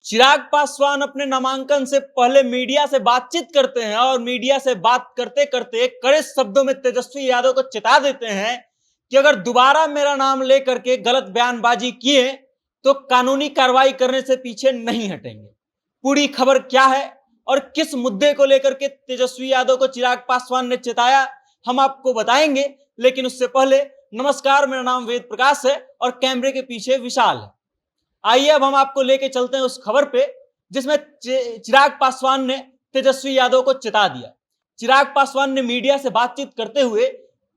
चिराग पासवान अपने नामांकन से पहले मीडिया से बातचीत करते हैं और मीडिया से बात करते करते कड़े शब्दों में तेजस्वी यादव को चेता देते हैं कि अगर दोबारा मेरा नाम लेकर के गलत बयानबाजी किए तो कानूनी कार्रवाई करने से पीछे नहीं हटेंगे। पूरी खबर क्या है और किस मुद्दे को लेकर के तेजस्वी यादव को चिराग पासवान ने चेताया, हम आपको बताएंगे। लेकिन उससे पहले नमस्कार, मेरा नाम वेद प्रकाश है और कैमरे के पीछे विशाल है। आइए अब हम आपको लेके चलते हैं उस खबर पे जिसमें चिराग पासवान ने तेजस्वी यादव को चेता दिया। चिराग पासवान ने मीडिया से बातचीत करते हुए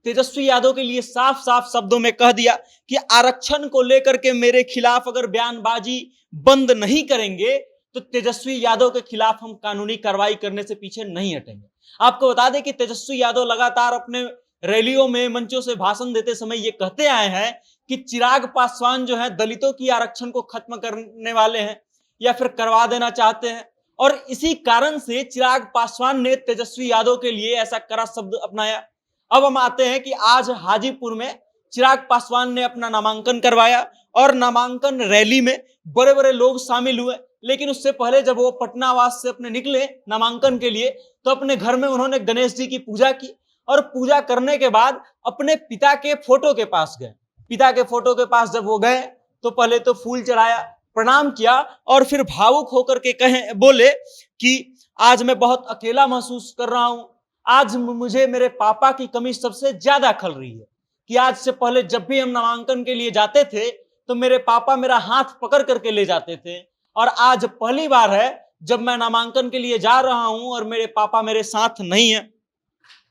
तेजस्वी यादव के लिए साफ साफ शब्दों में कह दिया कि आरक्षण को लेकर के मेरे खिलाफ अगर बयानबाजी बंद नहीं करेंगे तो तेजस्वी यादव के खिलाफ हम कानूनी कार्रवाई करने से पीछे नहीं हटेंगे। आपको बता दें कि तेजस्वी यादव लगातार अपने रैलियों में, मंचों से भाषण देते समय ये कहते आए हैं कि चिराग पासवान जो है दलितों की आरक्षण को खत्म करने वाले हैं या फिर करवा देना चाहते हैं। और इसी कारण से चिराग पासवान ने तेजस्वी यादव के लिए ऐसा कड़ा शब्द अपनाया। अब हम आते हैं कि आज हाजीपुर में चिराग पासवान ने अपना नामांकन करवाया और नामांकन रैली में बड़े बड़े लोग शामिल हुए। लेकिन उससे पहले जब वो पटनावास से अपने निकले नामांकन के लिए तो अपने घर में उन्होंने गणेश जी की पूजा की और पूजा करने के बाद अपने पिता के फोटो के पास गए। पिता के फोटो के पास जब वो गए तो पहले तो फूल चढ़ाया, प्रणाम किया और फिर भावुक होकर के बोले कि आज मैं बहुत अकेला महसूस कर रहा हूं। आज मुझे मेरे पापा की कमी सबसे ज्यादा खल रही है कि आज से पहले जब भी हम नामांकन के लिए जाते थे तो मेरे पापा मेरा हाथ पकड़ करके ले जाते थे और आज पहली बार है जब मैं नामांकन के लिए जा रहा हूं और मेरे पापा मेरे साथ नहीं है।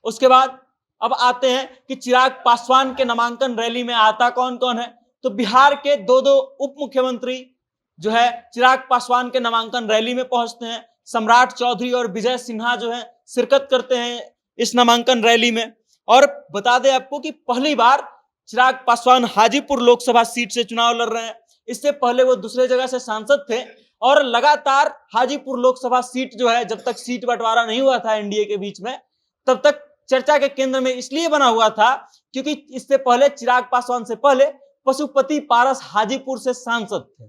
उसके बाद अब आते हैं कि चिराग पासवान के नामांकन रैली में आता कौन कौन है। तो बिहार के दो उप मुख्यमंत्री जो है चिराग पासवान के नामांकन रैली में पहुंचते हैं। सम्राट चौधरी और विजय सिन्हा जो है शिरकत करते हैं इस नामांकन रैली में। और बता दें आपको कि पहली बार चिराग पासवान हाजीपुर लोकसभा सीट से चुनाव लड़ रहे हैं। इससे पहले वो दूसरे जगह से सांसद थे और लगातार हाजीपुर लोकसभा सीट जो है, जब तक सीट बंटवारा नहीं हुआ था एनडीए के बीच में, तब तक चर्चा के केंद्र में इसलिए बना हुआ था क्योंकि इससे पहले चिराग पासवान से पहले पशुपति पारस हाजीपुर से सांसद थे।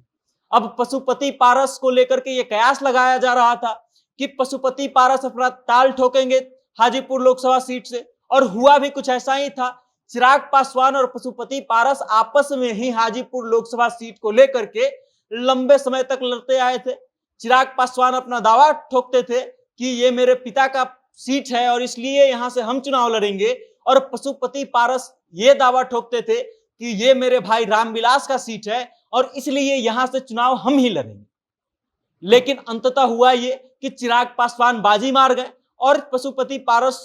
अब पशुपति पारस को लेकर के यह कयास लगाया जा रहा था कि पशुपति पारस अपना ताल ठोकेंगे हाजीपुर लोकसभा सीट से, और हुआ भी कुछ ऐसा ही था। चिराग पासवान और पशुपति पारस आपस में ही हाजीपुर लोकसभा सीट को लेकर के लंबे समय तक लड़ते आए थे। चिराग पासवान अपना दावा ठोकते थे कि ये मेरे पिता का सीट है और इसलिए यहां से हम चुनाव लड़ेंगे, और पशुपति पारस ये दावा ठोकते थे कि ये मेरे भाई रामविलास का सीट है और इसलिए यहां से चुनाव हम ही लड़ेंगे। लेकिन अंततः हुआ ये कि चिराग पासवान बाजी मार गए और पशुपति पारस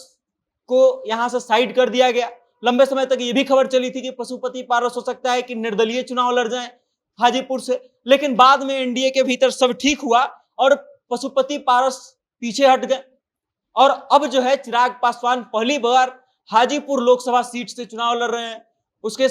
को यहां से साइड कर दिया गया। लंबे समय तक ये भी खबर चली थी कि पशुपति पारस हो सकता है कि निर्दलीय चुनाव लड़ जाएं हाजीपुर से, लेकिन बाद में एनडीए के भीतर सब ठीक हुआ और पशुपति पारस पीछे हट गए। और अब जो है चिराग पासवान पहली बार हाजीपुर लोकसभा सीट से चुनाव लड़ रहे हैं। उसके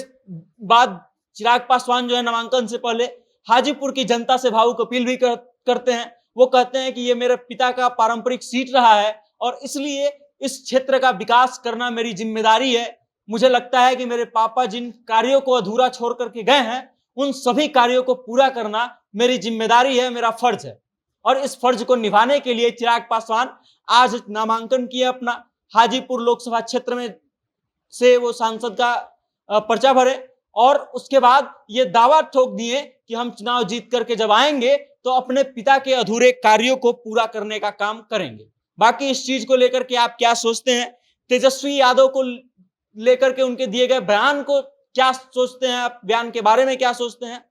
बाद चिराग पासवान जो है नामांकन से पहले हाजीपुर की जनता से भावुक अपील भी करते हैं। वो कहते हैं कि ये मेरे पिता का पारंपरिक सीट रहा है और इसलिए इस क्षेत्र का विकास करना मेरी जिम्मेदारी है। मुझे लगता है कि मेरे पापा जिन कार्यों को अधूरा छोड़ करके गए हैं उन सभी कार्यों को पूरा करना मेरी जिम्मेदारी है, मेरा फर्ज है। और इस फर्ज को निभाने के लिए चिराग पासवान आज नामांकन किया अपना हाजीपुर लोकसभा क्षेत्र में से वो सांसद का पर्चा भरे और उसके बाद ये दावा ठोक दिए कि हम चुनाव जीत करके जब आएंगे तो अपने पिता के अधूरे कार्यों को पूरा करने का काम करेंगे। बाकी इस चीज को लेकर के आप क्या सोचते हैं? तेजस्वी यादव को लेकर के उनके दिए गए बयान को क्या सोचते हैं आप? बयान के बारे में क्या सोचते हैं?